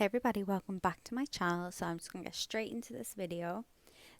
Hey everybody, welcome back to my channel. So I'm just going to get straight into this video.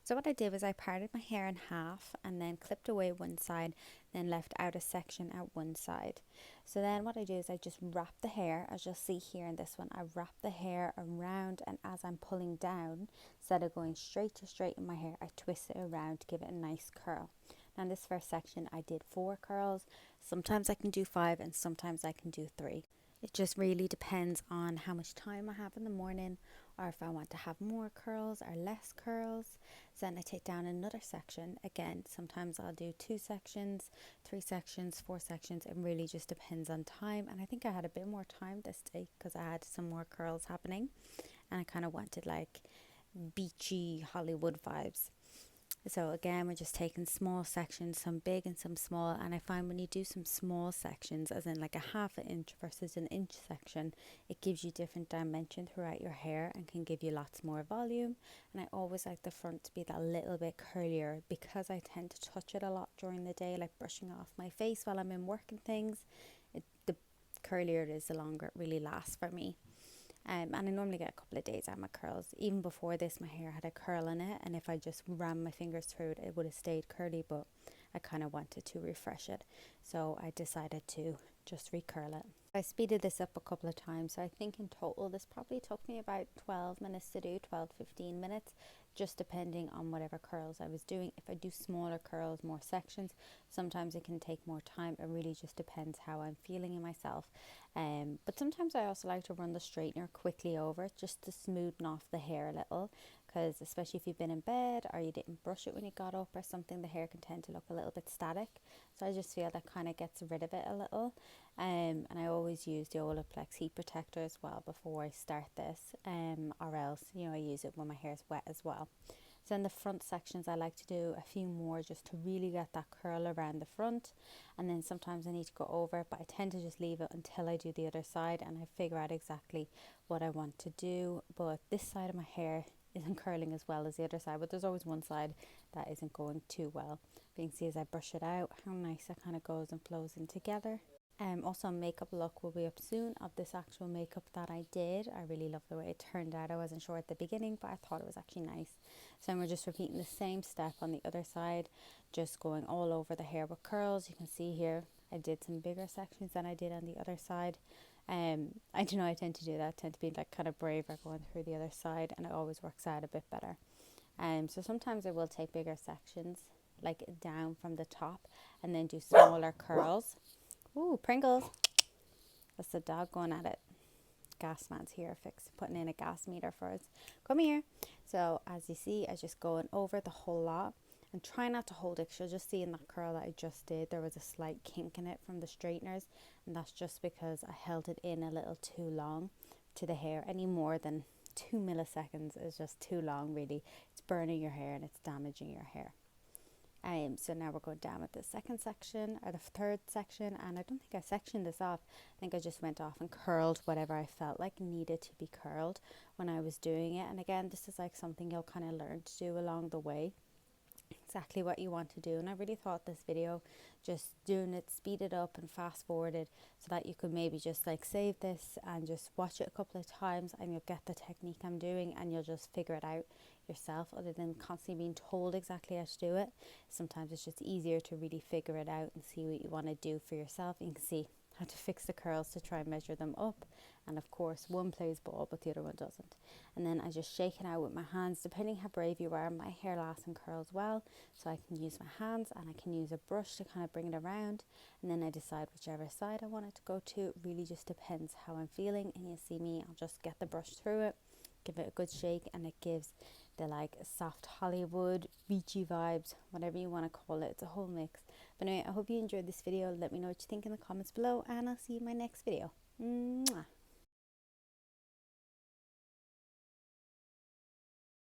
So what I did was I parted my hair in half and then clipped away one side, then left out a section at one side. So then what I do is I just wrap the hair, as you'll see here in this one, I wrap the hair around, and as I'm pulling down, instead of going straight to straighten my hair, I twist it around to give it a nice curl. Now in this first section I did 4 curls. Sometimes I can do 5 and sometimes I can do 3. It just really depends on how much time I have in the morning, or if I want to have more curls or less curls. So then I take down another section. Again, sometimes I'll do 2 sections, 3 sections, 4 sections. It really just depends on time. And I think I had a bit more time this day because I had some more curls happening. And I kind of wanted like beachy Hollywood vibes. So again, we're just taking small sections, some big and some small, and I find when you do some small sections, as in like a half an inch versus an inch section, it gives you different dimension throughout your hair and can give you lots more volume. And I always like the front to be that little bit curlier because I tend to touch it a lot during the day, like brushing off my face while I'm in work and things. The curlier it is, the longer it really lasts for me. And I normally get a couple of days out of my curls. Even before this, my hair had a curl in it, and if I just ran my fingers through it, it would have stayed curly, but I kind of wanted to refresh it, so I decided to just recurl it. I speeded this up a couple of times, so I think in total this probably took me about 12 minutes to do, 12-15 minutes, just depending on whatever curls I was doing. If I do smaller curls, more sections, sometimes it can take more time. It really just depends how I'm feeling in myself. But sometimes I also like to run the straightener quickly over it just to smoothen off the hair a little, because especially if you've been in bed or you didn't brush it when you got up or something, the hair can tend to look a little bit static. So I just feel that kind of gets rid of it a little. And I always use the Olaplex heat protector as well before I start this, or else, I use it when my hair is wet as well. So in the front sections, I like to do a few more just to really get that curl around the front. And then sometimes I need to go over it, but I tend to just leave it until I do the other side and I figure out exactly what I want to do. But this side of my hair isn't curling as well as the other side, but there's always one side that isn't going too well. But you can see as I brush it out how nice it kind of goes and flows in together. Also, makeup look will be up soon of this actual makeup that I did. I really love the way it turned out. I wasn't sure at the beginning, but I thought it was actually nice. So we're just repeating the same step on the other side, just going all over the hair with curls. You can see here I did some bigger sections than I did on the other side. I do know I tend to do that. I tend to be like kind of braver going through the other side, and it always works out a bit better. So sometimes I will take bigger sections, like down from the top, and then do smaller curls. Ooh, Pringles. That's the dog going at it. Gas man's here, putting in a gas meter for us. Come here. So as you see, I just going over the whole lot and try not to hold it, because you'll just see in that curl that I just did, there was a slight kink in it from the straighteners, and that's just because I held it in a little too long to the hair. Any more than 2 milliseconds is just too long, really. It's burning your hair and it's damaging your hair. So now we're going down with the second section, or the third section, and I don't think I sectioned this off. I think I just went off and curled whatever I felt like needed to be curled when I was doing it. And again, this is like something you'll kind of learn to do along the way, exactly what you want to do. And I really thought this video, just doing it speeded up and fast forwarded, so that you could maybe just like save this and just watch it a couple of times, and you'll get the technique I'm doing, and you'll just figure it out yourself, other than constantly being told exactly how to do it. Sometimes it's just easier to really figure it out and see what you want to do for yourself. You can see how to fix the curls to try and measure them up, and of course one plays ball but the other one doesn't. And then I just shake it out with my hands. Depending how brave you are, my hair lasts and curls well, so I can use my hands and I can use a brush to kind of bring it around, and then I decide whichever side I want it to go to. It really just depends how I'm feeling, and you see me, I'll just get the brush through it, give it a good shake, and it gives the like soft Hollywood beachy vibes, whatever you want to call it. It's a whole mix. But anyway, I hope you enjoyed this video. Let me know what you think in the comments below, and I'll see you in my next video. Mwah.